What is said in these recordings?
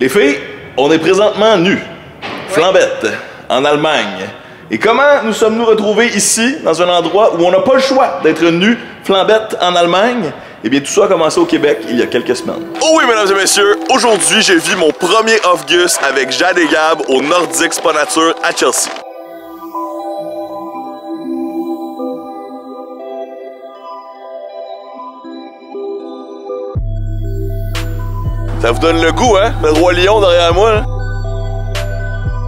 Les filles, on est présentement nus, flambettes, en Allemagne. Et comment nous sommes-nous retrouvés ici, dans un endroit où on n'a pas le choix d'être nus, flambettes, en Allemagne? Eh bien, tout ça a commencé au Québec il y a quelques semaines. Oh oui, mesdames et messieurs, aujourd'hui, j'ai vu mon premier Off-Gus avec Jade et Gab au Nordic Spa Nature à Chelsea. Ça vous donne le goût, hein? Le Roi Lion derrière moi, là.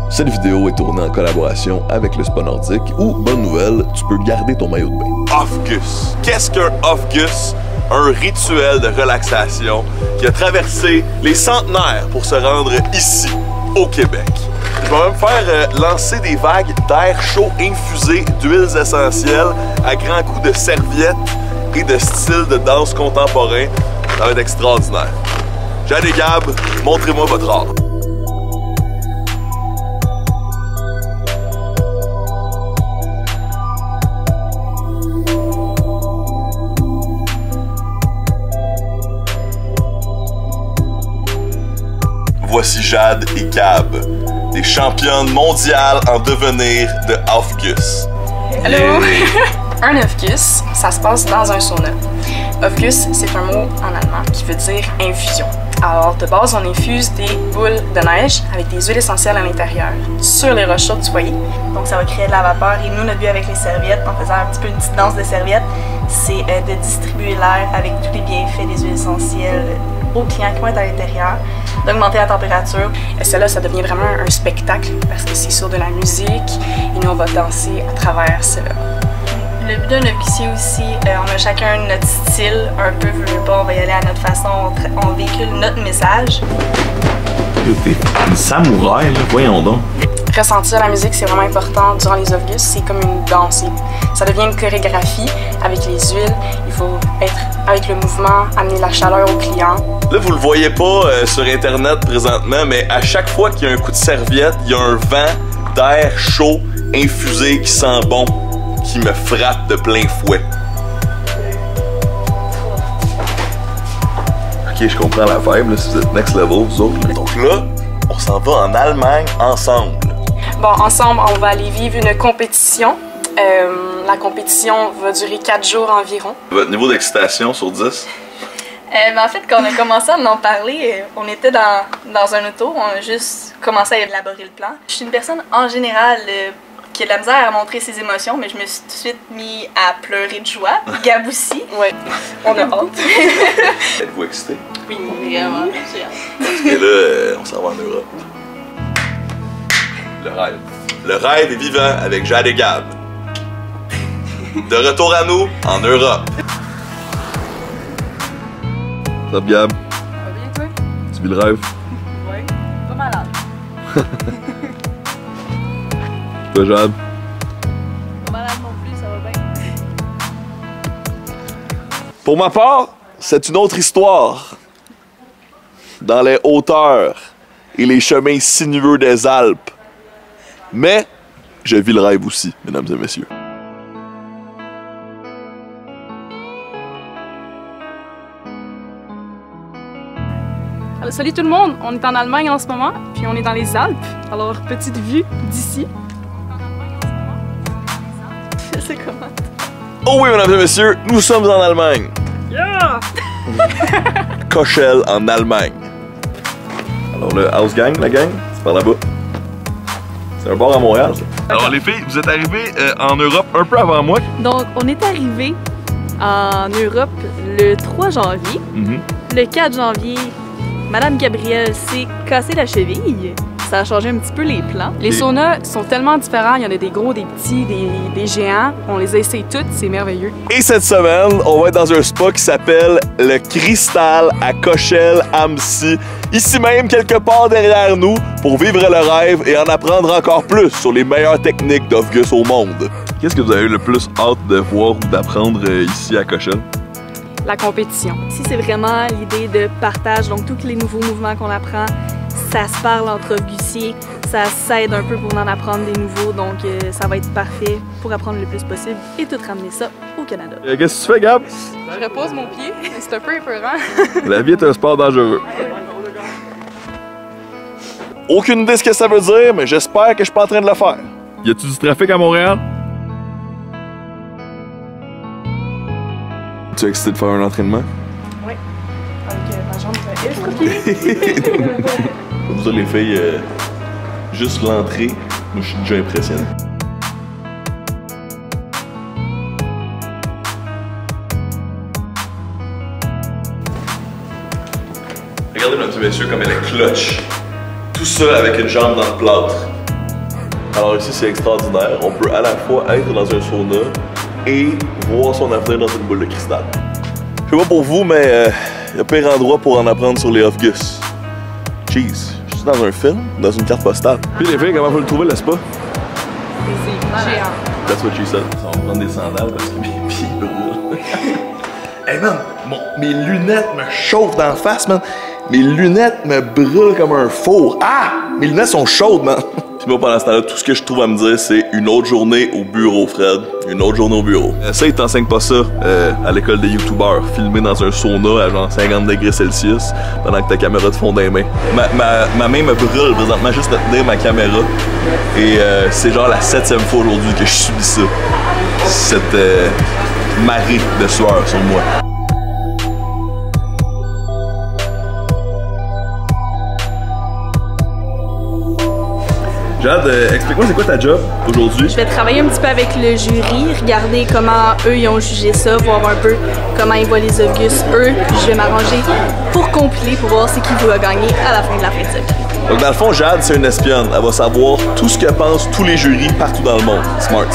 Cette vidéo est tournée en collaboration avec le Spa Nordique où, bonne nouvelle, tu peux garder ton maillot de bain. Off-Gus. Qu'est-ce qu'un Off-Gus? Un rituel de relaxation qui a traversé les centenaires pour se rendre ici, au Québec. Je vais même faire lancer des vagues d'air chaud infusé d'huiles essentielles à grands coups de serviettes et de style de danse contemporain. Ça va être extraordinaire. Jade et Gab, montrez-moi votre art. Voici Jade et Gab, des championnes mondiales en devenir de Off-Gus. Hello! Un Off-Gus, ça se passe dans un sauna. Off-Gus, c'est un mot en allemand qui veut dire infusion. Alors, de base, on infuse des boules de neige avec des huiles essentielles à l'intérieur sur les roches chaudes du foyer. Donc, ça va créer de la vapeur. Et nous, notre but avec les serviettes, en faisant un petit peu une petite danse de serviettes, c'est de distribuer l'air avec tous les bienfaits des huiles essentielles aux clients qui vont être à l'intérieur, d'augmenter la température. Et celle-là, ça devient vraiment un spectacle parce que c'est sur de la musique et nous, on va danser à travers cela. Le but d'un Off-Gusier aussi, on a chacun notre style, un peu veut pas, on va y aller à notre façon, on véhicule notre message. T'es une samouraï, là, voyons donc. Ressentir la musique, c'est vraiment important durant les Off-Gus, c'est comme une danse. Ça devient une chorégraphie avec les huiles, il faut être avec le mouvement, amener la chaleur aux clients. Là, vous le voyez pas sur Internet présentement, mais à chaque fois qu'il y a un coup de serviette, il y a un vent d'air chaud, infusé, qui sent bon, qui me frappe de plein fouet. Ok, je comprends la vibe, là, si vous êtes next level, vous autres. Là. Donc là, on s'en va en Allemagne ensemble. Bon, ensemble, on va aller vivre une compétition. La compétition va durer 4 jours environ. Votre niveau d'excitation sur 10? En fait, quand on a commencé à en parler, on était dans un auto, on a juste commencé à élaborer le plan. Je suis une personne, en général, qui a de la misère à montrer ses émotions, mais je me suis tout de suite mis à pleurer de joie. Gab aussi. Ouais, on a hâte. Êtes-vous excité? Oui, vraiment, j'ai hâte. Parce que là, on s'en va en Europe. Le rêve. Le rêve est vivant avec Jade et Gab. De retour à nous, en Europe. What's up, Gab? Ça va bien, toi? Tu vis le rêve? Oui, pas malade. Toi, Jade? Pas malade non plus, ça va bien. Pour ma part, c'est une autre histoire. Dans les hauteurs et les chemins sinueux des Alpes. Mais je vis le rêve aussi, mesdames et messieurs. Alors, salut tout le monde, on est en Allemagne en ce moment, puis on est dans les Alpes. Alors, petite vue d'ici. C'est comment? Oh oui, mesdames et messieurs, nous sommes en Allemagne. Yeah! Kochel en Allemagne. Alors le house gang, la gang, c'est par là-bas. C'est un bar à Montréal, ça. Alors les filles, vous êtes arrivées en Europe un peu avant moi. Donc, on est arrivé en Europe le 3 janvier. Le 4 janvier, Madame Gabrielle s'est cassé la cheville. Ça a changé un petit peu les plans. Les saunas sont tellement différents. Il y en a des gros, des petits, des géants. On les essaye toutes, c'est merveilleux. Et cette semaine, on va être dans un spa qui s'appelle le Cristal à Kochel am See. Ici même, quelque part derrière nous, pour vivre le rêve et en apprendre encore plus sur les meilleures techniques d'Off-Gus au monde. Qu'est-ce que vous avez le plus hâte de voir ou d'apprendre ici à Kochel? La compétition. Ici, c'est vraiment l'idée de partage. Donc, tous les nouveaux mouvements qu'on apprend, ça se parle entre Off-Gusiers, ça s'aide un peu pour en apprendre des nouveaux, donc ça va être parfait pour apprendre le plus possible et tout ramener ça au Canada. Qu'est-ce que tu fais, Gab? Je repose mon pied, c'est un peu épeurant. La vie est un sport dangereux. Aucune idée de ce que ça veut dire, mais j'espère que je suis pas en train de le faire. Y a-tu du trafic à Montréal? Tu es excité de faire un entraînement? Oui. Avec ma jambe estropiée. Comme ça, les filles, juste l'entrée, moi je suis déjà impressionné. Regardez notre messieurs comme elle est clutch. Tout ça avec une jambe dans le plâtre. Alors ici c'est extraordinaire. On peut à la fois être dans un sauna et voir son avenir dans une boule de cristal. Je sais pas pour vous, mais y a pire endroit pour en apprendre sur les Off-Gus. Jeez, je suis dans un film, dans une carte postale. Puis les filles, comment vous le trouvez le spa? C'est géant. That's what she said. On va prendre des sandales parce que mes pieds brûlent. Hey man, mes lunettes me chauffent d'en face, man. Mes lunettes me brûlent comme un four. Ah! Mes lunettes sont chaudes, man. Puis moi, pendant ce temps-là, tout ce que je trouve à me dire, c'est une autre journée au bureau, Fred. Une autre journée au bureau. Ça, ils t'enseignent pas ça à l'école des youtubeurs. Filmer dans un sauna à genre 50 degrés Celsius pendant que ta caméra te fond dans les mains. Ma main me brûle présentement juste de tenir ma caméra. Et c'est genre la 7e fois aujourd'hui que je subis ça. Cette marée de sueur sur moi. Jade, explique-moi c'est quoi ta job aujourd'hui? Je vais travailler un petit peu avec le jury, regarder comment eux ils ont jugé ça, voir un peu comment ils voient les Off-Gus eux, puis je vais m'arranger pour complet pour voir c'est qui va gagner à la fin de la fin de semaine. Donc dans le fond, Jade c'est une espionne. Elle va savoir tout ce que pensent tous les jurys partout dans le monde. Smart.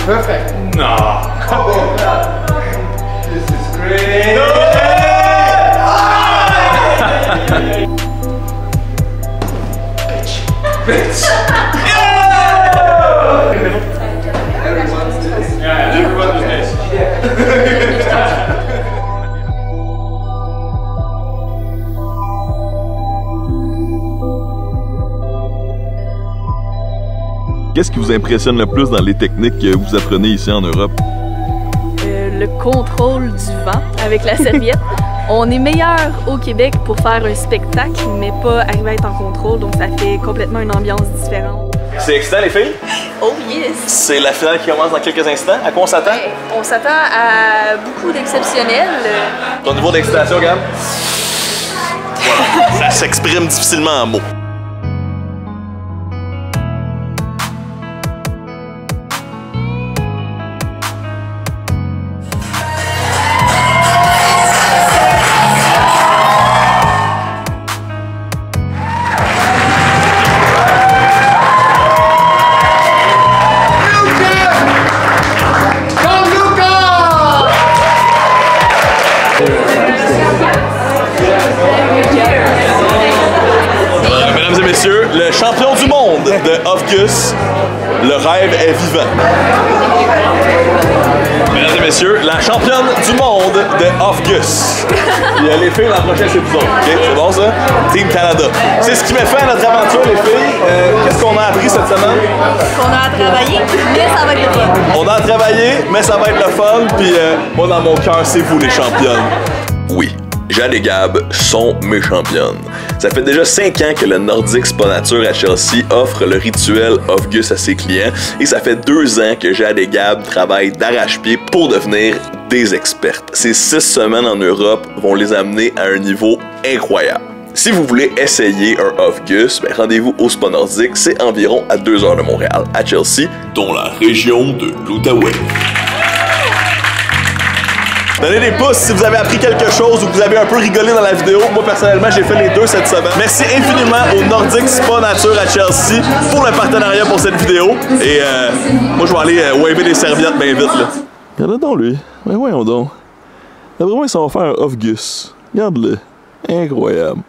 Perfect. No. Oh, this is great. No. Bitch. Everyone's this. Yeah, everyone does this. Qu'est-ce qui vous impressionne le plus dans les techniques que vous apprenez ici en Europe? Le contrôle du vent avec la serviette. On est meilleur au Québec pour faire un spectacle, mais pas arriver à être en contrôle, donc ça fait complètement une ambiance différente. C'est excitant les filles? Oh yes! C'est la finale qui commence dans quelques instants. À quoi on s'attend? On s'attend à beaucoup d'exceptionnels. Ton niveau d'excitation, Gab? Voilà. Ça s'exprime difficilement en mots. Mesdames et messieurs, le champion du monde de Off-Gus, le rêve est vivant. Mesdames et messieurs, la championne du monde de Off-Gus. Et les filles, l'an prochain, c'est vous autres. Okay? C'est bon ça? Team Canada. C'est ce qui met fin à notre aventure, les filles. Qu'est-ce qu'on a appris cette semaine? On a à travailler, mais ça va être le fun. On a à travailler, mais ça va être le fun. Puis moi, dans mon cœur, c'est vous les championnes. Oui. Jade et Gab sont mes championnes. Ça fait déjà 5 ans que le Nordic Spa Nature à Chelsea offre le rituel Off-Gus à ses clients et ça fait 2 ans que Jade et Gab travaillent d'arrache-pied pour devenir des expertes. Ces 6 semaines en Europe vont les amener à un niveau incroyable. Si vous voulez essayer un Off-Gus, rendez-vous au Spa Nordique, c'est environ à 2 heures de Montréal, à Chelsea, dont la région de l'Outaouais. Donnez des pouces si vous avez appris quelque chose ou que vous avez un peu rigolé dans la vidéo. Moi, personnellement, j'ai fait les 2 cette semaine. Merci infiniment au Nordic Spa Nature à Chelsea pour le partenariat pour cette vidéo. Et moi, je vais aller waver des serviettes bien vite, là. Regardez donc lui. Mais voyons donc. D'après moi, ça va faire un Off-Gus. Regarde-le. Incroyable.